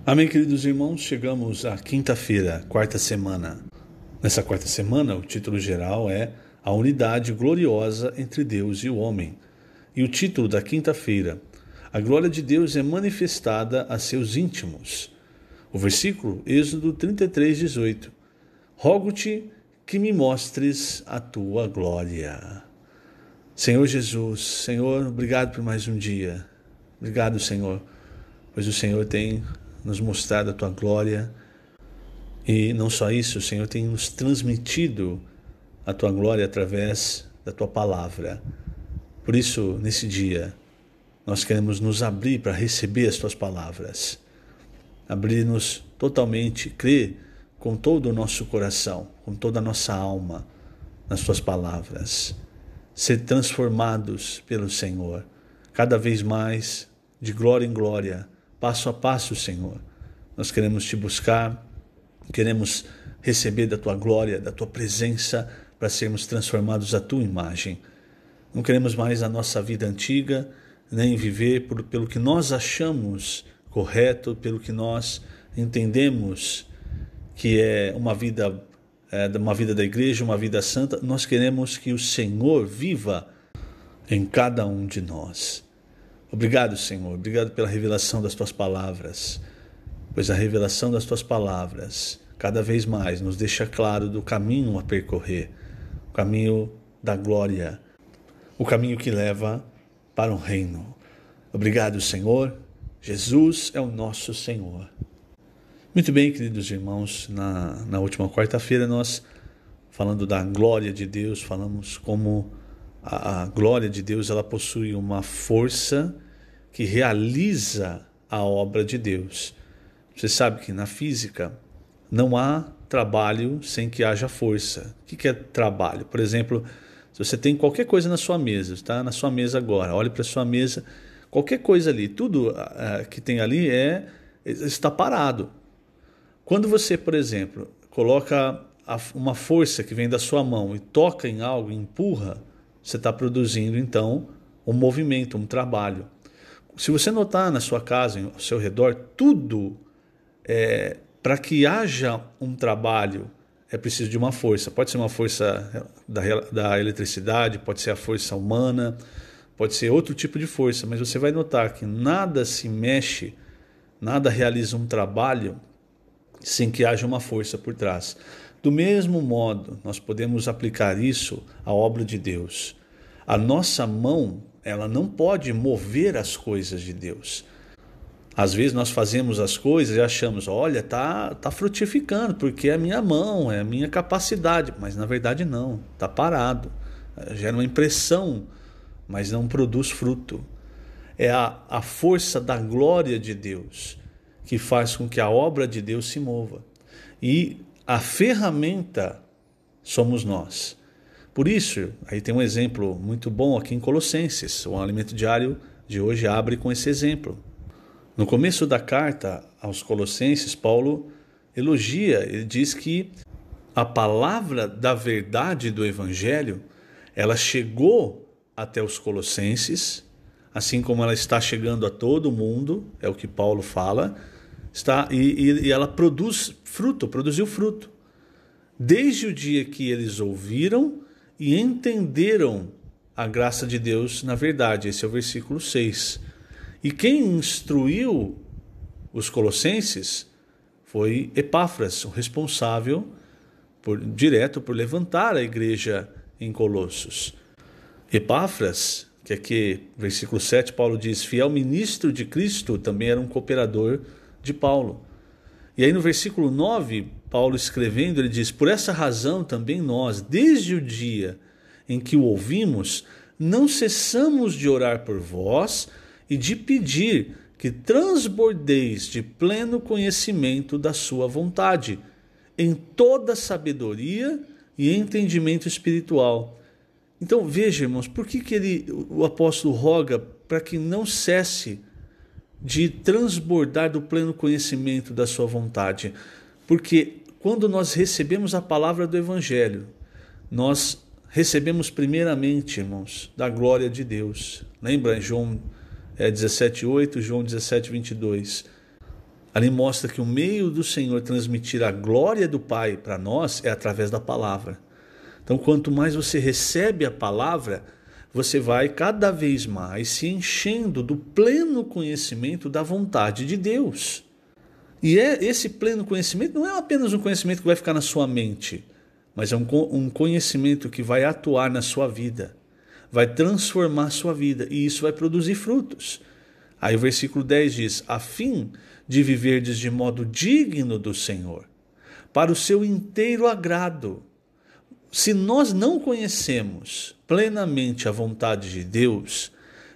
Amém, queridos irmãos, chegamos à quinta-feira, quarta semana. Nessa quarta semana, o título geral é A Unidade Gloriosa entre Deus e o Homem. E o título da quinta-feira, A Glória de Deus é manifestada a seus íntimos. O versículo, Êxodo 33:18. Rogo-te que me mostres a tua glória. Senhor Jesus, Senhor, obrigado por mais um dia. Obrigado, Senhor, pois o Senhor tem nos mostrado a tua glória, e não só isso, o Senhor tem nos transmitido a tua glória através da tua palavra. Por isso, nesse dia, nós queremos nos abrir para receber as tuas palavras, abrir-nos totalmente, crer com todo o nosso coração, com toda a nossa alma nas tuas palavras, ser transformados pelo Senhor, cada vez mais, de glória em glória, passo a passo, Senhor. Nós queremos te buscar, queremos receber da tua glória, da tua presença, para sermos transformados à tua imagem. Não queremos mais a nossa vida antiga, nem viver pelo que nós achamos correto, pelo que nós entendemos que é uma vida da igreja, uma vida santa. Nós queremos que o Senhor viva em cada um de nós. Obrigado, Senhor, obrigado pela revelação das tuas palavras, pois a revelação das tuas palavras cada vez mais nos deixa claro do caminho a percorrer, o caminho da glória, o caminho que leva para o reino. Obrigado, Senhor. Jesus é o nosso Senhor. Muito bem, queridos irmãos, na última quarta-feira nós, falando da glória de Deus, falamos como a glória de Deus ela possui uma força que realiza a obra de Deus. Você sabe que na física não há trabalho sem que haja força. O que é trabalho? Por exemplo, se você tem qualquer coisa na sua mesa, está na sua mesa agora, olhe para a sua mesa, qualquer coisa ali, tudo que tem ali está parado. Quando você, por exemplo, coloca uma força que vem da sua mão e toca em algo, empurra, você está produzindo então um movimento, um trabalho. Se você notar na sua casa, ao seu redor, tudo para que haja um trabalho é preciso de uma força. Pode ser uma força da eletricidade, pode ser a força humana, pode ser outro tipo de força, mas você vai notar que nada se mexe, nada realiza um trabalho sem que haja uma força por trás. Do mesmo modo, nós podemos aplicar isso à obra de Deus. A nossa mão, ela não pode mover as coisas de Deus. Às vezes nós fazemos as coisas e achamos, olha, tá frutificando, porque é a minha mão, é a minha capacidade. Mas na verdade não, está parado. Gera uma impressão, mas não produz fruto. É a força da glória de Deus que faz com que a obra de Deus se mova. E a ferramenta somos nós. Por isso, aí tem um exemplo muito bom aqui em Colossenses. O Alimento Diário de hoje abre com esse exemplo. No começo da carta aos Colossenses, Paulo elogia, ele diz que a palavra da verdade do Evangelho, ela chegou até os Colossenses, assim como ela está chegando a todo mundo, é o que Paulo fala, e ela produziu fruto. Desde o dia que eles ouviram e entenderam a graça de Deus na verdade. Esse é o versículo 6. E quem instruiu os colossenses foi Epáfras, o responsável direto por levantar a igreja em Colossos. Epáfras, que aqui, versículo 7, Paulo diz, fiel ministro de Cristo, também era um cooperador de Paulo. E aí no versículo 9, Paulo escrevendo, ele diz, por essa razão também nós, desde o dia em que o ouvimos, não cessamos de orar por vós e de pedir que transbordeis de pleno conhecimento da sua vontade, em toda sabedoria e entendimento espiritual. Então veja, irmãos, por que o apóstolo roga para que não cesse de transbordar do pleno conhecimento da sua vontade? Porque quando nós recebemos a palavra do Evangelho, nós recebemos primeiramente, irmãos, da glória de Deus. Lembra em João 17:8, João 17:22. Ali mostra que o meio do Senhor transmitir a glória do Pai para nós é através da palavra. Então, quanto mais você recebe a palavra, você vai cada vez mais se enchendo do pleno conhecimento da vontade de Deus. E esse pleno conhecimento não é apenas um conhecimento que vai ficar na sua mente, mas é um conhecimento que vai atuar na sua vida, vai transformar a sua vida, e isso vai produzir frutos. Aí o versículo 10 diz: a fim de viverdes de modo digno do Senhor, para o seu inteiro agrado. Se nós não conhecemos plenamente a vontade de Deus,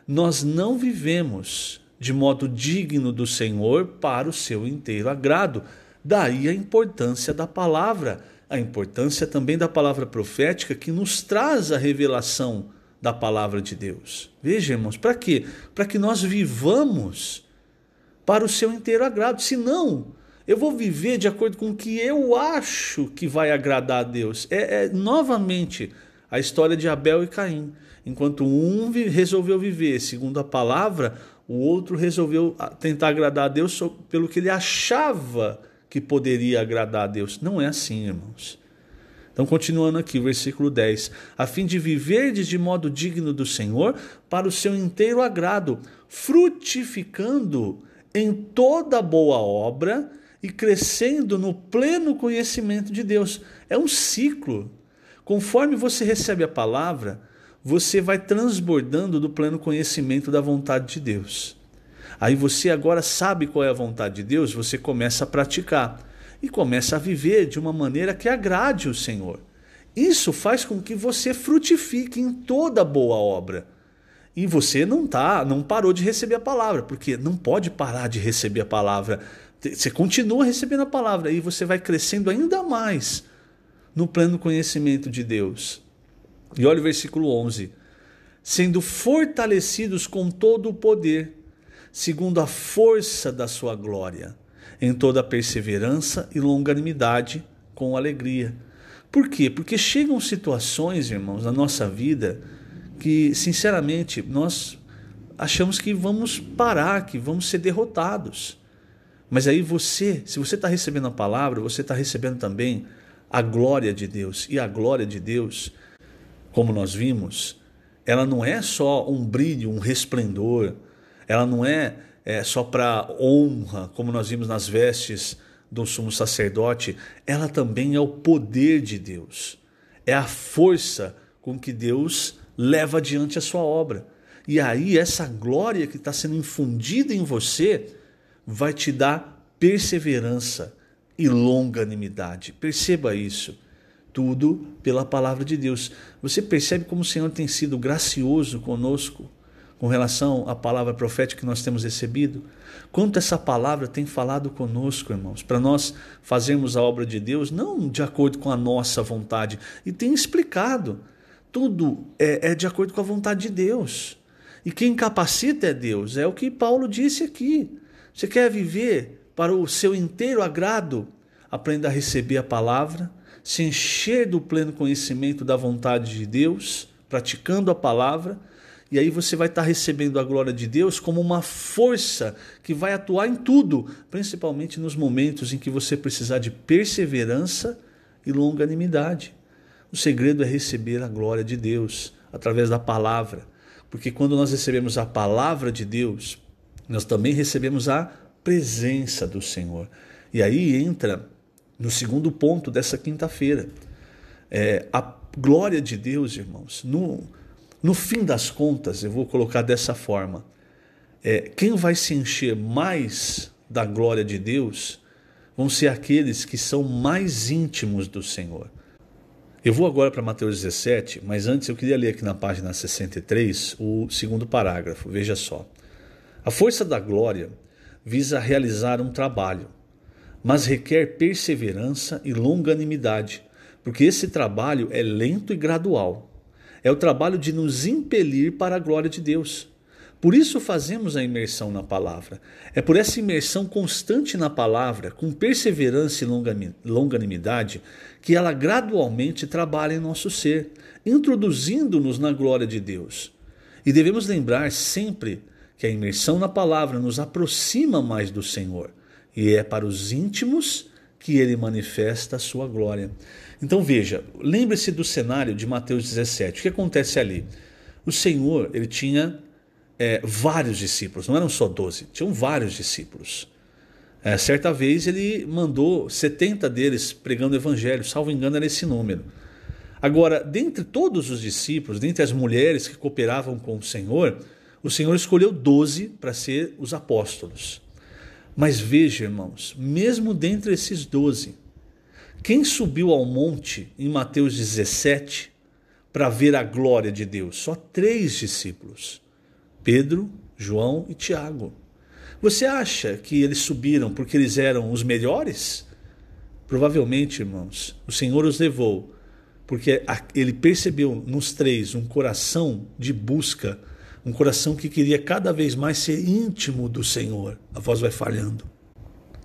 nós não vivemos de modo digno do Senhor para o seu inteiro agrado. Daí a importância da palavra, a importância também da palavra profética que nos traz a revelação da palavra de Deus. Veja, irmãos, para quê? Para que nós vivamos para o seu inteiro agrado. Senão, eu vou viver de acordo com o que eu acho que vai agradar a Deus. Novamente a história de Abel e Caim. Enquanto um resolveu viver segundo a palavra, o outro resolveu tentar agradar a Deus pelo que ele achava que poderia agradar a Deus. Não é assim, irmãos. Então, continuando aqui, o versículo 10. A fim de viverdes de modo digno do Senhor, para o seu inteiro agrado, frutificando em toda boa obra e crescendo no pleno conhecimento de Deus. É um ciclo. Conforme você recebe a palavra, você vai transbordando do pleno conhecimento da vontade de Deus. Aí você agora sabe qual é a vontade de Deus, você começa a praticar e começa a viver de uma maneira que agrade o Senhor. Isso faz com que você frutifique em toda boa obra. E você não parou de receber a palavra, porque não pode parar de receber a palavra. Você continua recebendo a palavra e você vai crescendo ainda mais no pleno conhecimento de Deus. E olha o versículo 11. Sendo fortalecidos com todo o poder, segundo a força da sua glória, em toda perseverança e longanimidade, com alegria. Por quê? Porque chegam situações, irmãos, na nossa vida que, sinceramente, nós achamos que vamos parar, que vamos ser derrotados. Mas aí se você está recebendo a palavra, você está recebendo também a glória de Deus. E a glória de Deus, como nós vimos, ela não é só um brilho, um resplendor, ela não é só para honra, como nós vimos nas vestes do sumo sacerdote, ela também é o poder de Deus, é a força com que Deus leva adiante a sua obra. E aí essa glória que está sendo infundida em você vai te dar perseverança e longanimidade. Perceba isso. Tudo pela palavra de Deus. Você percebe como o Senhor tem sido gracioso conosco com relação à palavra profética que nós temos recebido? Quanto essa palavra tem falado conosco, irmãos, para nós fazermos a obra de Deus, não de acordo com a nossa vontade. E tem explicado. Tudo é de acordo com a vontade de Deus. E quem capacita é Deus. É o que Paulo disse aqui. Você quer viver para o seu inteiro agrado? Aprenda a receber a palavra, se encher do pleno conhecimento da vontade de Deus, praticando a palavra, e aí você vai estar recebendo a glória de Deus como uma força que vai atuar em tudo, principalmente nos momentos em que você precisar de perseverança e longanimidade. O segredo é receber a glória de Deus através da palavra, porque quando nós recebemos a palavra de Deus, nós também recebemos a presença do Senhor. E aí entra no segundo ponto dessa quinta-feira. A glória de Deus, irmãos, no fim das contas, eu vou colocar dessa forma, quem vai se encher mais da glória de Deus vão ser aqueles que são mais íntimos do Senhor. Eu vou agora para Mateus 17, mas antes eu queria ler aqui na página 63 o segundo parágrafo. Veja só. A força da glória visa realizar um trabalho, mas requer perseverança e longanimidade, porque esse trabalho é lento e gradual. É o trabalho de nos impelir para a glória de Deus. Por isso fazemos a imersão na palavra. É por essa imersão constante na palavra, com perseverança e longanimidade, que ela gradualmente trabalha em nosso ser, introduzindo-nos na glória de Deus. E devemos lembrar sempre que a imersão na palavra nos aproxima mais do Senhor. e é para os íntimos que ele manifesta a sua glória. Então veja, lembre-se do cenário de Mateus 17. O que acontece ali? O Senhor, ele tinha vários discípulos, não eram só 12, tinham vários discípulos. Certa vez ele mandou 70 deles pregando o evangelho, salvo engano era esse número. Agora, dentre todos os discípulos, dentre as mulheres que cooperavam com o Senhor escolheu 12 para ser os apóstolos. Mas veja, irmãos, mesmo dentre esses 12, quem subiu ao monte em Mateus 17 para ver a glória de Deus? Só 3 discípulos, Pedro, João e Tiago. Você acha que eles subiram porque eles eram os melhores? Provavelmente, irmãos, o Senhor os levou porque ele percebeu nos 3 um coração de busca, um coração que queria cada vez mais ser íntimo do Senhor. A voz vai falhando.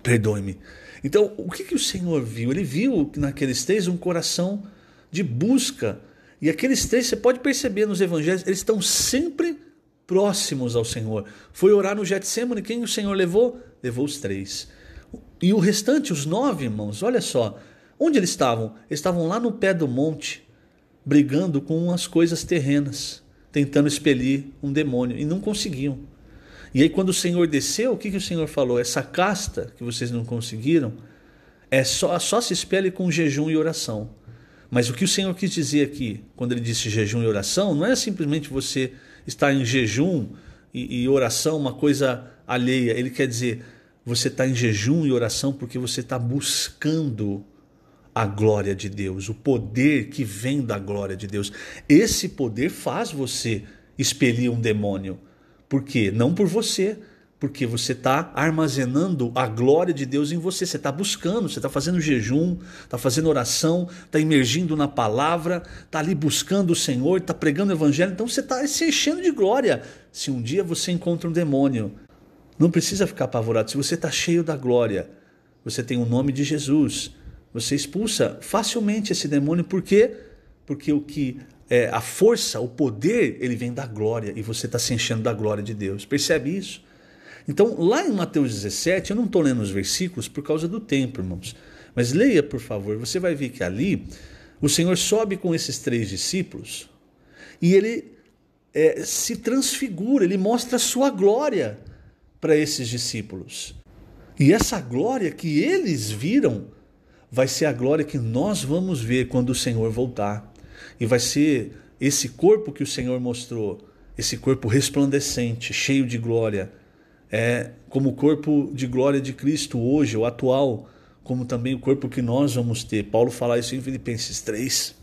Perdoe-me. Então, o que o Senhor viu? Ele viu naqueles 3 um coração de busca. E aqueles 3, você pode perceber nos evangelhos, eles estão sempre próximos ao Senhor. Foi orar no Getsemane, quem o Senhor levou? Levou os 3. E o restante, os 9, irmãos, olha só. Onde eles estavam? Eles estavam lá no pé do monte, brigando com as coisas terrenas, tentando expelir um demônio, e não conseguiam. E aí quando o Senhor desceu, o que o Senhor falou? Essa casta que vocês não conseguiram, só se expele com jejum e oração. Mas o que o Senhor quis dizer aqui, quando ele disse jejum e oração, não é simplesmente você estar em jejum e oração, uma coisa alheia. Ele quer dizer, você está em jejum e oração porque você está buscando a glória de Deus, o poder que vem da glória de Deus. Esse poder faz você expelir um demônio. Por quê? Não por você, porque você está armazenando a glória de Deus em você. Você está buscando, você está fazendo jejum, está fazendo oração, está imergindo na palavra, está ali buscando o Senhor, está pregando o evangelho. Então você está se enchendo de glória. Se um dia você encontra um demônio, não precisa ficar apavorado. Se você está cheio da glória, você tem o nome de Jesus, você expulsa facilmente esse demônio. Por quê? Porque a força, o poder, ele vem da glória e você está se enchendo da glória de Deus. Percebe isso? Então, lá em Mateus 17, eu não estou lendo os versículos por causa do tempo, irmãos. Mas leia, por favor. Você vai ver que ali o Senhor sobe com esses 3 discípulos e ele se transfigura, ele mostra a sua glória para esses discípulos. E essa glória que eles viram vai ser a glória que nós vamos ver quando o Senhor voltar. E vai ser esse corpo que o Senhor mostrou, esse corpo resplandecente, cheio de glória, como o corpo de glória de Cristo hoje, o atual, como também o corpo que nós vamos ter. Paulo fala isso em Filipenses 3.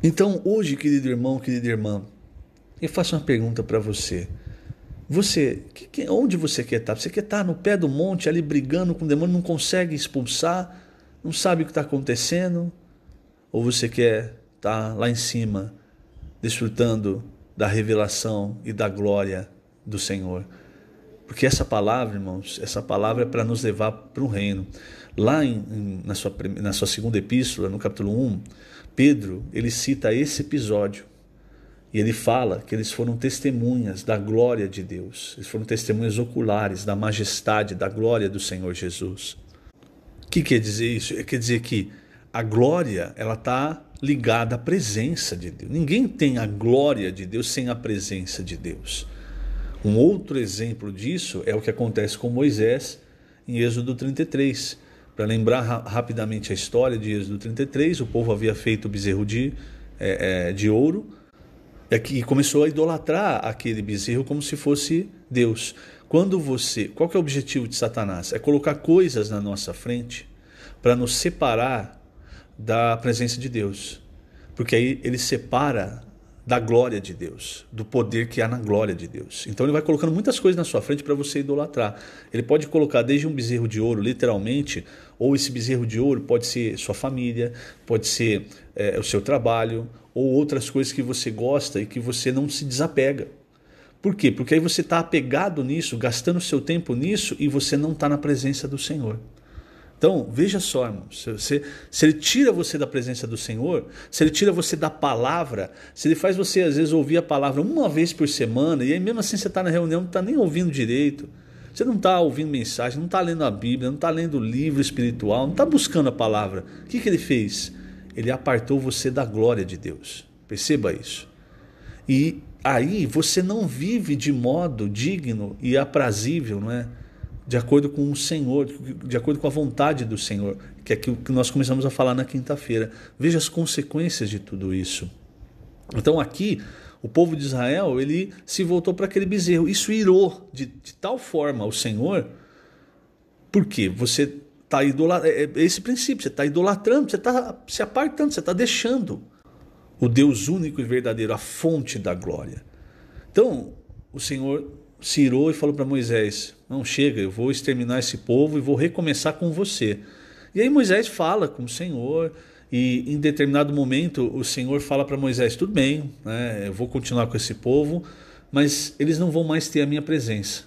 Então, hoje, querido irmão, querida irmã, eu faço uma pergunta para você. Onde você quer estar? Você quer estar no pé do monte, ali brigando com o demônio, não consegue expulsar, não sabe o que está acontecendo? Ou você quer estar lá em cima, desfrutando da revelação e da glória do Senhor? Porque essa palavra, irmãos, essa palavra é para nos levar para o reino. Lá na sua segunda epístola, no capítulo 1, Pedro, ele cita esse episódio. E ele fala que eles foram testemunhas da glória de Deus. Eles foram testemunhas oculares da majestade, da glória do Senhor Jesus. O que quer dizer isso? Quer dizer que a glória, ela está ligada à presença de Deus. Ninguém tem a glória de Deus sem a presença de Deus. Um outro exemplo disso é o que acontece com Moisés em Êxodo 33. Para lembrar rapidamente a história de Êxodo 33, o povo havia feito o bezerro de ouro e começou a idolatrar aquele bezerro como se fosse Deus. Qual que é o objetivo de Satanás? É colocar coisas na nossa frente para nos separar da presença de Deus. Porque aí ele separa da glória de Deus, do poder que há na glória de Deus. Então ele vai colocando muitas coisas na sua frente para você idolatrar. Ele pode colocar desde um bezerro de ouro, literalmente, ou esse bezerro de ouro pode ser sua família, pode ser o seu trabalho, ou outras coisas que você gosta e que você não se desapega. Por quê? Porque aí você está apegado nisso, gastando seu tempo nisso e você não está na presença do Senhor. Então, veja só, irmão, se ele tira você da presença do Senhor, se ele tira você da palavra, se ele faz você, às vezes, ouvir a palavra uma vez por semana, e aí mesmo assim você está na reunião, não está nem ouvindo direito, você não está ouvindo mensagem, não está lendo a Bíblia, não está lendo livro espiritual, não está buscando a palavra. O que ele fez? Ele apartou você da glória de Deus. Perceba isso. E aí você não vive de modo digno e aprazível, não é? De acordo com o Senhor, de acordo com a vontade do Senhor, que é aquilo que nós começamos a falar na quinta-feira. Veja as consequências de tudo isso. Então aqui, o povo de Israel, ele se voltou para aquele bezerro. Isso irou de tal forma o Senhor, porque você está idolatrando, é esse princípio, você está idolatrando, você está se apartando, você está deixando o Deus único e verdadeiro, a fonte da glória. Então, o Senhor se irou e falou para Moisés: não, chega, eu vou exterminar esse povo e vou recomeçar com você. E aí Moisés fala com o Senhor, e em determinado momento o Senhor fala para Moisés: tudo bem, né, eu vou continuar com esse povo, mas eles não vão mais ter a minha presença.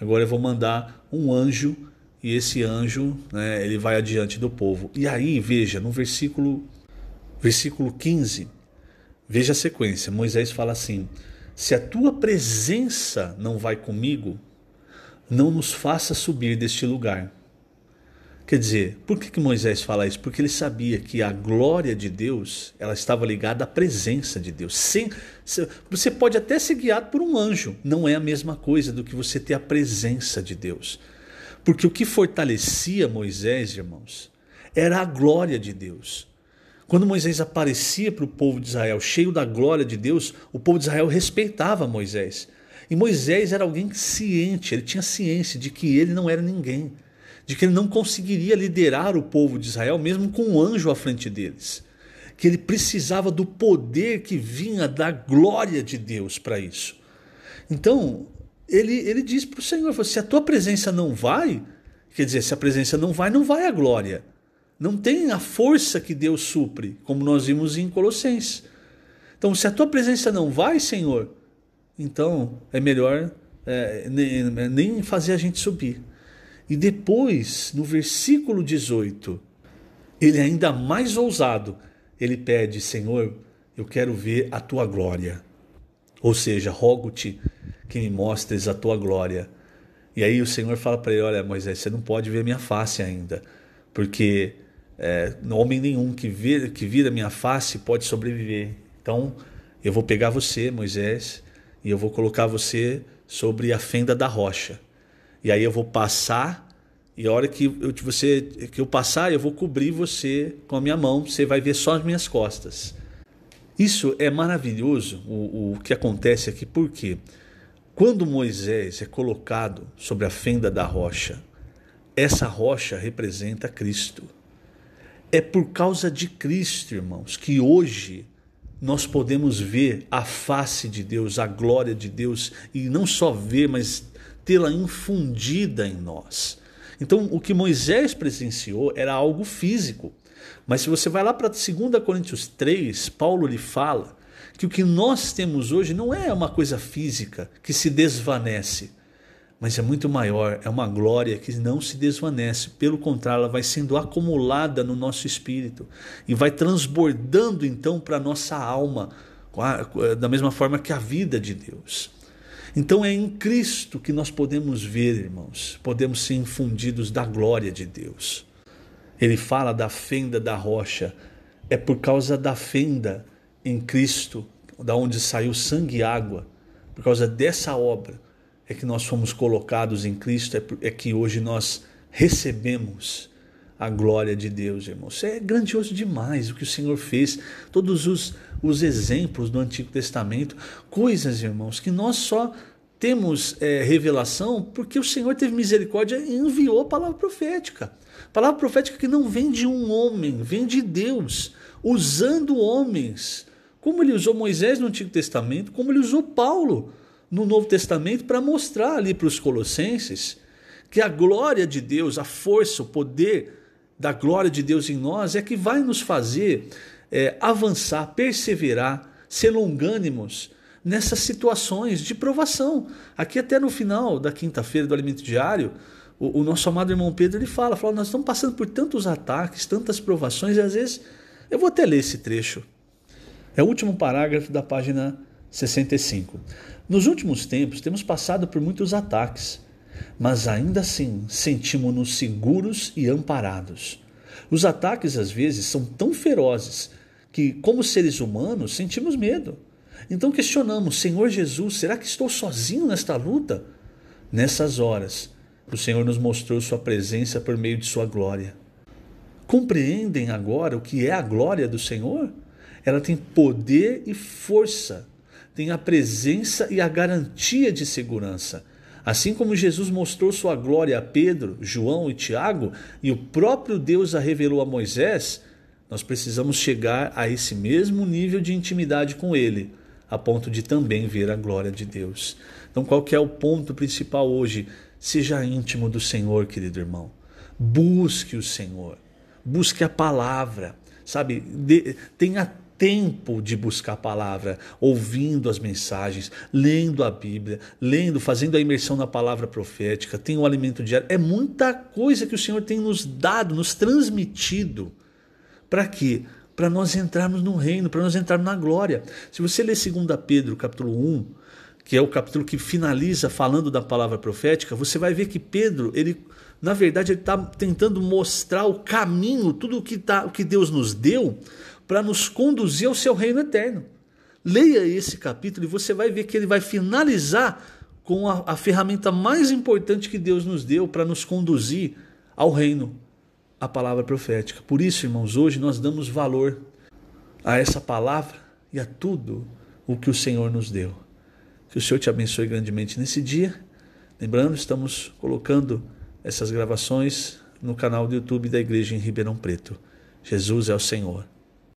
Agora eu vou mandar um anjo, e esse anjo, né, ele vai adiante do povo. E aí, veja, no versículo 15, veja a sequência. Moisés fala assim: se a tua presença não vai comigo, não nos faça subir deste lugar. Quer dizer, por que Moisés fala isso? Porque ele sabia que a glória de Deus, ela estava ligada à presença de Deus. Você pode até ser guiado por um anjo, não é a mesma coisa do que você ter a presença de Deus. Porque o que fortalecia Moisés, irmãos, era a glória de Deus. Quando Moisés aparecia para o povo de Israel cheio da glória de Deus, o povo de Israel respeitava Moisés. E Moisés era alguém ciente, ele tinha ciência de que ele não era ninguém, de que ele não conseguiria liderar o povo de Israel mesmo com um anjo à frente deles, que ele precisava do poder que vinha da glória de Deus para isso. Então, ele disse para o Senhor: se a tua presença não vai, quer dizer, se a presença não vai a glória. Não tem a força que Deus supre, como nós vimos em Colossenses. Então, se a tua presença não vai, Senhor, então é melhor nem fazer a gente subir. E depois, no versículo 18, ele ainda mais ousado, ele pede: Senhor, eu quero ver a tua glória. Ou seja, rogo-te que me mostres a tua glória. E aí o Senhor fala para ele: olha, Moisés, você não pode ver minha face ainda, porque homem nenhum que vira minha face pode sobreviver. Então eu vou pegar você, Moisés, e eu vou colocar você sobre a fenda da rocha. E aí eu vou passar, e a hora que eu passar, eu vou cobrir você com a minha mão, você vai ver só as minhas costas. Isso é maravilhoso, o que acontece aqui, porque quando Moisés é colocado sobre a fenda da rocha, essa rocha representa Cristo. É por causa de Cristo, irmãos, que hoje nós podemos ver a face de Deus, a glória de Deus, e não só ver, mas tê-la infundida em nós. Então, o que Moisés presenciou era algo físico. Mas se você vai lá para 2 Coríntios 3, Paulo lhe fala que o que nós temos hoje não é uma coisa física que se desvanece, mas é muito maior, é uma glória que não se desvanece. Pelo contrário, ela vai sendo acumulada no nosso espírito e vai transbordando então para a nossa alma, da mesma forma que a vida de Deus. Então é em Cristo que nós podemos ver, irmãos, podemos ser infundidos da glória de Deus. Ele fala da fenda da rocha, é por causa da fenda em Cristo, da onde saiu sangue e água, por causa dessa obra, é que nós fomos colocados em Cristo, é que hoje nós recebemos a glória de Deus, irmãos. É grandioso demais o que o Senhor fez, todos os exemplos do Antigo Testamento, coisas, irmãos, que nós só temos revelação porque o Senhor teve misericórdia e enviou a palavra profética. Palavra profética que não vem de um homem, vem de Deus, usando homens, como ele usou Moisés no Antigo Testamento, como ele usou Paulo no Novo Testamento, para mostrar ali para os colossenses que a glória de Deus, a força, o poder da glória de Deus em nós é que vai nos fazer avançar, perseverar, ser longânimos nessas situações de provação. Aqui até no final da quinta-feira do Alimento Diário, o nosso amado irmão Pedro, ele fala, nós estamos passando por tantos ataques, tantas provações, e às vezes, eu vou até ler esse trecho. É o último parágrafo da página 65. Nos últimos tempos, temos passado por muitos ataques, mas ainda assim sentimos-nos seguros e amparados. Os ataques às vezes são tão ferozes que, como seres humanos, sentimos medo. Então questionamos: Senhor Jesus, será que estou sozinho nesta luta? Nessas horas, o Senhor nos mostrou sua presença por meio de sua glória. Compreendem agora o que é a glória do Senhor? Ela tem poder e força, tem a presença e a garantia de segurança. Assim como Jesus mostrou sua glória a Pedro, João e Tiago, e o próprio Deus a revelou a Moisés, nós precisamos chegar a esse mesmo nível de intimidade com Ele, a ponto de também ver a glória de Deus. Então, qual que é o ponto principal hoje? Seja íntimo do Senhor, querido irmão. Busque o Senhor. Busque a palavra, sabe? Tenha tempo de buscar a palavra, ouvindo as mensagens, lendo a Bíblia, fazendo a imersão na palavra profética, tem o alimento diário. É muita coisa que o Senhor tem nos dado, nos transmitido. Para quê? Para nós entrarmos no reino, para nós entrarmos na glória. Se você ler 2 Pedro, capítulo 1, que é o capítulo que finaliza falando da palavra profética, você vai ver que Pedro, na verdade, ele está tentando mostrar o caminho, tudo o que Deus nos deu, para nos conduzir ao seu reino eterno. Leia esse capítulo e você vai ver que ele vai finalizar com a ferramenta mais importante que Deus nos deu para nos conduzir ao reino, a palavra profética. Por isso, irmãos, hoje nós damos valor a essa palavra e a tudo o que o Senhor nos deu. Que o Senhor te abençoe grandemente nesse dia. Lembrando, estamos colocando essas gravações no canal do YouTube da Igreja em Ribeirão Preto. Jesus é o Senhor.